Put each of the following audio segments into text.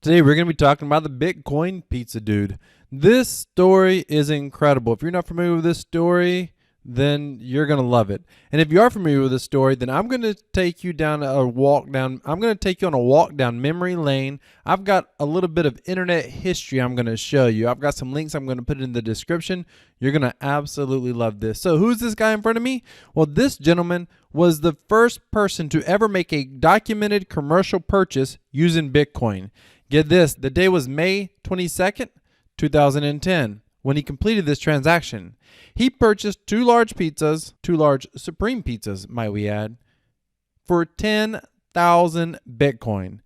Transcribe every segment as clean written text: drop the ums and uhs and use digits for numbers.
Today we're going to be talking about the Bitcoin pizza dude. This story is incredible. If you're not familiar with this story, then you're going to love it. And if you are familiar with this story, then I'm going to take you down a walk down. I'm going to take you on a walk down memory lane. I've got a little bit of internet history I'm going to show you. I've got some links I'm going to put in the description. You're going to absolutely love this. So who's this guy in front of me? Well, this gentleman was the first person to ever make a documented commercial purchase using Bitcoin. Get this, the day was May 22nd, 2010, when he completed this transaction. He purchased two large supreme pizzas, might we add, for 10,000 Bitcoin.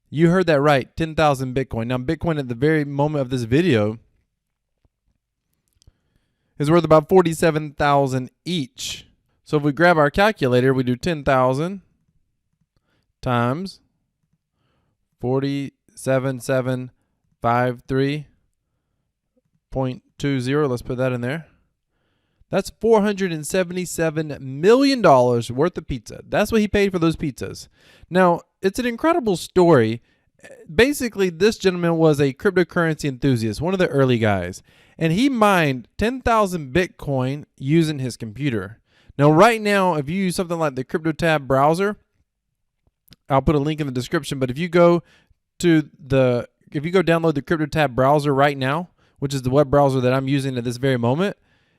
You heard that right, 10,000 Bitcoin. Now, Bitcoin at the very moment of this video is worth about 47,000 each. So if we grab our calculator, we do 10,000 times 47753.20. Let's put that in there. That's $477 million worth of pizza. That's what he paid for those pizzas. Now, it's an incredible story. Basically, this gentleman was a cryptocurrency enthusiast, one of the early guys, and he mined 10,000 Bitcoin using his computer. Now, right now, if you use something like the CryptoTab browser, I'll put a link in the description, but if you go download the CryptoTab browser right now, which is the web browser that I'm using at this very moment,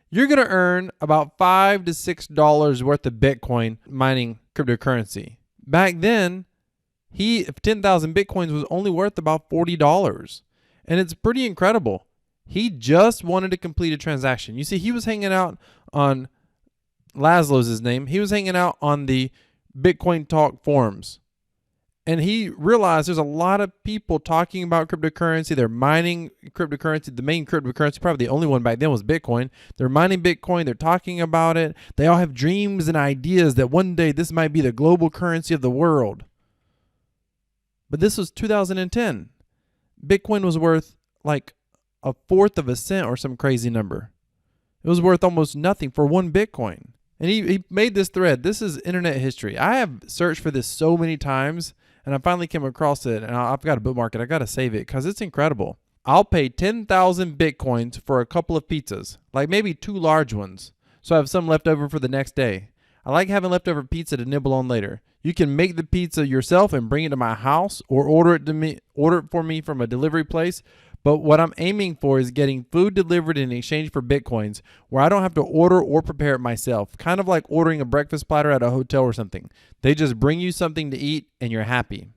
you're going to earn about $5 to $6 worth of Bitcoin mining cryptocurrency. Back then, 10,000 Bitcoins was only worth about $40. And it's pretty incredible. He just wanted to complete a transaction. You see, he was hanging out on Laszlo's his name. He was hanging out on the BitcoinTalk forums. And he realized there's a lot of people talking about cryptocurrency. They're mining cryptocurrency. The main cryptocurrency, probably the only one back then, was Bitcoin. They're mining Bitcoin. They're talking about it. They all have dreams and ideas that one day this might be the global currency of the world. But this was 2010. Bitcoin was worth like a fourth of a cent or some crazy number. It was worth almost nothing for one Bitcoin. And he made this thread. This is internet history. I have searched for this so many times, and I finally came across it, and I've got to bookmark it. I got to save it because it's incredible. I'll pay 10,000 Bitcoins for a couple of pizzas, like maybe two large ones, so I have some left over for the next day. I like having leftover pizza to nibble on later. You can make the pizza yourself and bring it to my house, or order it for me from a delivery place. But what I'm aiming for is getting food delivered in exchange for Bitcoins where I don't have to order or prepare it myself. Kind of like ordering a breakfast platter at a hotel or something. They just bring you something to eat and you're happy.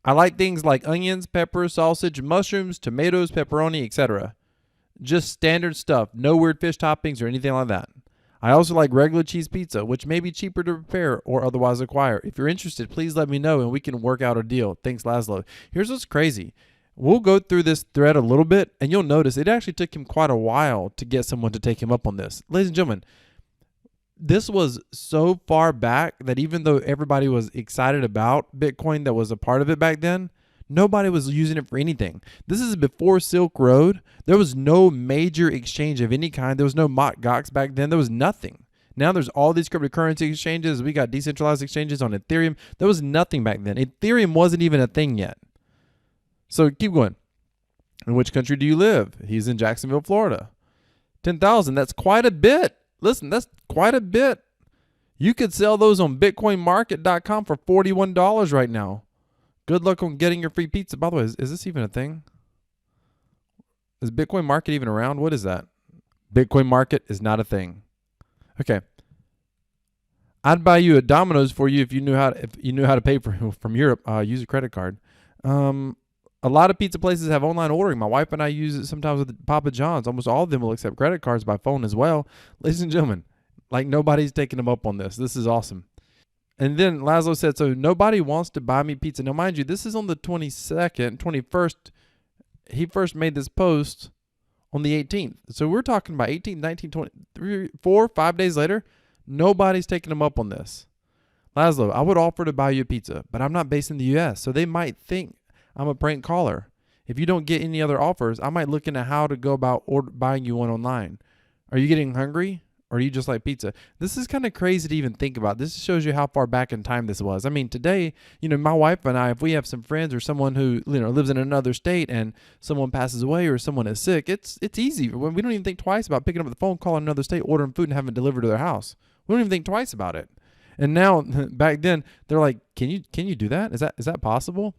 I like things like onions, peppers, sausage, mushrooms, tomatoes, pepperoni, etc. Just standard stuff. No weird fish toppings or anything like that. I also like regular cheese pizza, which may be cheaper to prepare or otherwise acquire. If you're interested, please let me know and we can work out a deal. Thanks, Laszlo. Here's what's crazy. We'll go through this thread a little bit, and you'll notice it actually took him quite a while to get someone to take him up on this. Ladies and gentlemen, this was so far back that even though everybody was excited about Bitcoin that was a part of it back then, nobody was using it for anything. This is before Silk Road. There was no major exchange of any kind. There was no Mt. Gox back then. There was nothing. Now there's all these cryptocurrency exchanges. We got decentralized exchanges on Ethereum. There was nothing back then. Ethereum wasn't even a thing yet. So keep going. In which country do you live? He's in Jacksonville, Florida. 10,000, that's quite a bit. Listen, that's quite a bit. You could sell those on BitcoinMarket.com for $41 right now. Good luck on getting your free pizza. By the way, is this even a thing? Is Bitcoin Market even around? What is that? Bitcoin Market is not a thing. Okay. I'd buy you a Domino's for you if you knew how to pay from Europe. Use a credit card. A lot of pizza places have online ordering. My wife and I use it sometimes with Papa John's. Almost all of them will accept credit cards by phone as well. Ladies and gentlemen, like nobody's taking them up on this. This is awesome. And then Laszlo said, so nobody wants to buy me pizza. Now, mind you, this is on the 22nd, 21st. He first made this post on the 18th. So we're talking about 18, 19, 20, 3, 4, 5 days later. Nobody's taking them up on this. Laszlo, I would offer to buy you a pizza, but I'm not based in the U.S., so they might think I'm a prank caller. If you don't get any other offers, I might look into how to go about buying you one online. Are you getting hungry? or do you just like pizza? This is kind of crazy to even think about. This shows you how far back in time this was. I mean, today, my wife and I, if we have some friends or someone who lives in another state and someone passes away or someone is sick, it's easy. We don't even think twice about picking up the phone, calling another state, ordering food, and having it delivered to their house. We don't even think twice about it. And now, back then, they're like, can you do that? Is that possible?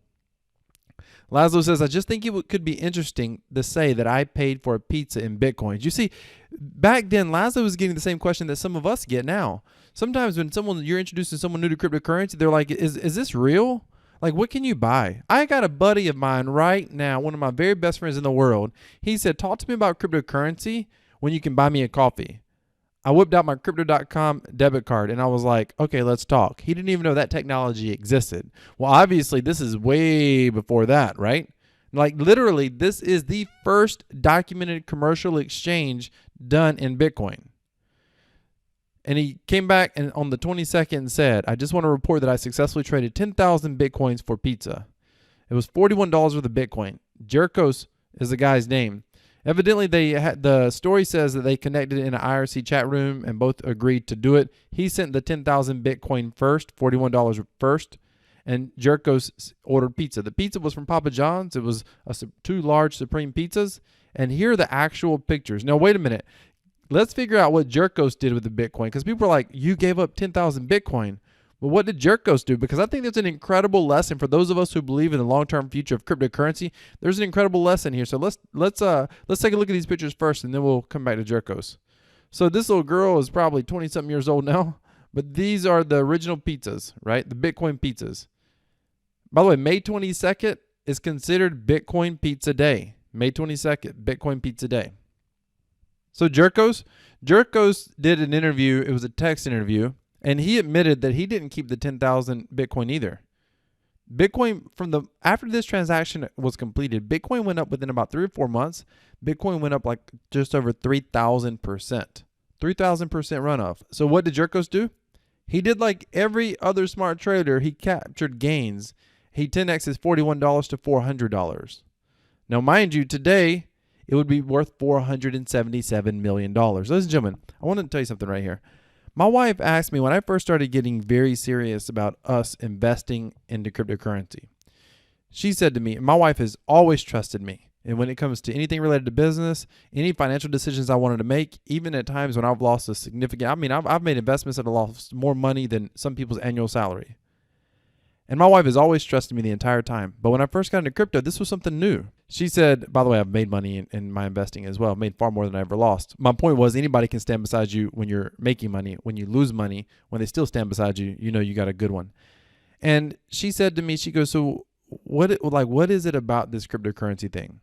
Laszlo says, I just think it could be interesting to say that I paid for a pizza in Bitcoins. You see, back then, Laszlo was getting the same question that some of us get now. Sometimes when you're introducing someone new to cryptocurrency, they're like, is this real? Like, what can you buy? I got a buddy of mine right now, one of my very best friends in the world. He said, talk to me about cryptocurrency when you can buy me a coffee. I whipped out my Crypto.com debit card and I was like, okay, let's talk. He didn't even know that technology existed. Well, obviously, this is way before that, right? Like literally, this is the first documented commercial exchange done in Bitcoin. And he came back and on the 22nd and said, I just want to report that I successfully traded 10,000 Bitcoins for pizza. It was $41 worth of Bitcoin. Jerkos is the guy's name. Evidently, the story says that they connected in an IRC chat room and both agreed to do it. He sent the 10,000 Bitcoin first, $41 first, and Jerkos ordered pizza. The pizza was from Papa John's. It was 2 large Supreme pizzas. And here are the actual pictures. Now, wait a minute. Let's figure out what Jerkos did with the Bitcoin, because people are like, you gave up 10,000 Bitcoin. Well, what did Jerkos do? Because I think there's an incredible lesson for those of us who believe in the long-term future of cryptocurrency. There's an incredible lesson here. So let's take a look at these pictures first, and then we'll come back to Jerkos. So this little girl is probably 20-something years old now, but these are the original pizzas, right? The Bitcoin pizzas. By the way, May 22nd is considered Bitcoin Pizza Day. May 22nd, Bitcoin Pizza Day. So Jerkos did an interview. It was a text interview. And he admitted that he didn't keep the 10,000 Bitcoin either. Bitcoin, after this transaction was completed, Bitcoin went up within about 3 or 4 months. Bitcoin went up like just over 3,000%. 3,000% runoff. So what did Jerkos do? He did like every other smart trader. He captured gains. He 10x his $41 to $400. Now, mind you, today it would be worth $477 million. Ladies and gentlemen, I want to tell you something right here. My wife asked me when I first started getting very serious about us investing into cryptocurrency. She said to me, my wife has always trusted me. And when it comes to anything related to business, any financial decisions I wanted to make, even at times when I've lost a significant, I've made investments that have lost more money than some people's annual salary. And my wife has always trusted me the entire time. But when I first got into crypto, this was something new. She said, by the way, I've made money in my investing as well. I've made far more than I ever lost. My point was anybody can stand beside you when you're making money. When you lose money, when they still stand beside you, you know you got a good one. And she said to me, she goes, so what is it about this cryptocurrency thing?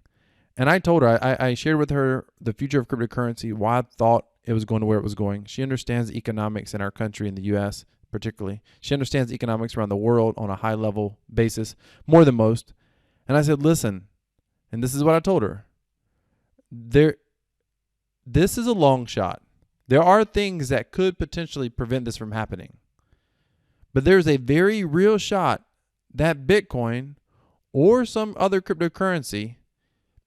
And I told her, I shared with her the future of cryptocurrency, why I thought it was going to where it was going. She understands economics in our country, in the U.S., particularly. She understands economics around the world on a high level basis, more than most. And I said, listen, and this is what I told her. This is a long shot. There are things that could potentially prevent this from happening. But there's a very real shot that Bitcoin or some other cryptocurrency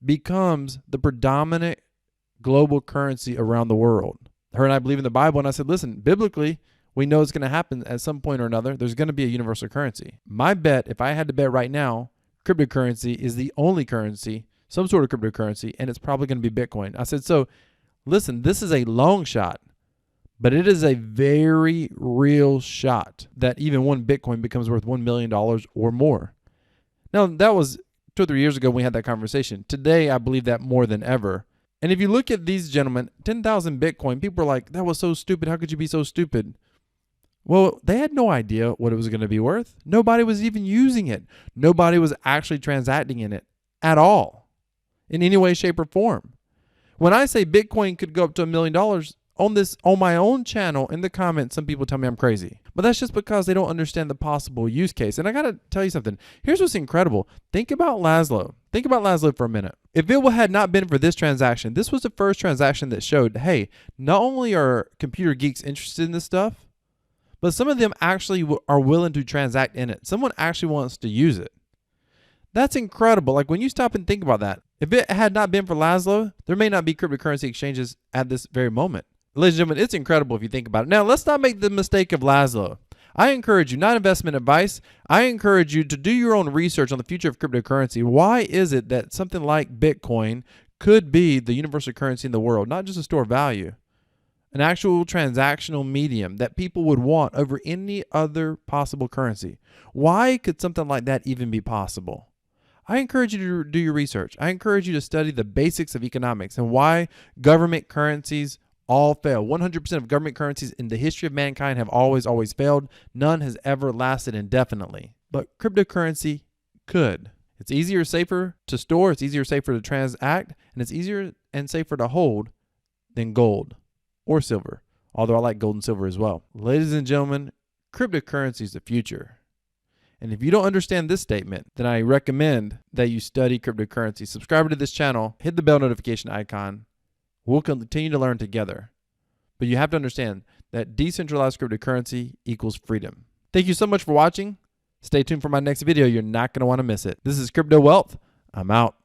becomes the predominant global currency around the world. Her and I believe in the Bible, and I said, listen, biblically, we know it's going to happen at some point or another. There's going to be a universal currency. My bet, if I had to bet right now, cryptocurrency is the only currency, some sort of cryptocurrency, and it's probably going to be Bitcoin. I said, so listen, this is a long shot, but it is a very real shot that even one Bitcoin becomes worth $1 million or more. Now, that was 2 or 3 years ago when we had that conversation. Today, I believe that more than ever. And if you look at these gentlemen, 10,000 Bitcoin, people are like, that was so stupid. How could you be so stupid? Well, they had no idea what it was going to be worth. Nobody was even using it. Nobody was actually transacting in it at all in any way, shape, or form. When I say Bitcoin could go up to $1 million on my own channel, in the comments, some people tell me I'm crazy. But that's just because they don't understand the possible use case. And I got to tell you something. Here's what's incredible. Think about Laszlo. Think about Laszlo for a minute. If it had not been for this transaction, this was the first transaction that showed, hey, not only are computer geeks interested in this stuff, but some of them actually are willing to transact in it. Someone actually wants to use it. That's incredible. Like when you stop and think about that, if it had not been for Laszlo, there may not be cryptocurrency exchanges at this very moment. Ladies and gentlemen, it's incredible if you think about it. Now, let's not make the mistake of Laszlo. I encourage you, not investment advice, I encourage you to do your own research on the future of cryptocurrency. Why is it that something like Bitcoin could be the universal currency in the world, not just a store of value, an actual transactional medium that people would want over any other possible currency? Why could something like that even be possible? I encourage you to do your research. I encourage you to study the basics of economics and why government currencies all fail. 100% of government currencies in the history of mankind have always failed. None has ever lasted indefinitely. But cryptocurrency could. It's easier, safer to store, it's easier, safer to transact, and it's easier and safer to hold than gold or silver, although I like gold and silver as well. Ladies and gentlemen, cryptocurrency is the future. And if you don't understand this statement, then I recommend that you study cryptocurrency. Subscribe to this channel, hit the bell notification icon. We'll continue to learn together. But you have to understand that decentralized cryptocurrency equals freedom. Thank you so much for watching. Stay tuned for my next video. You're not going to want to miss it. This is Crypto Wealth. I'm out.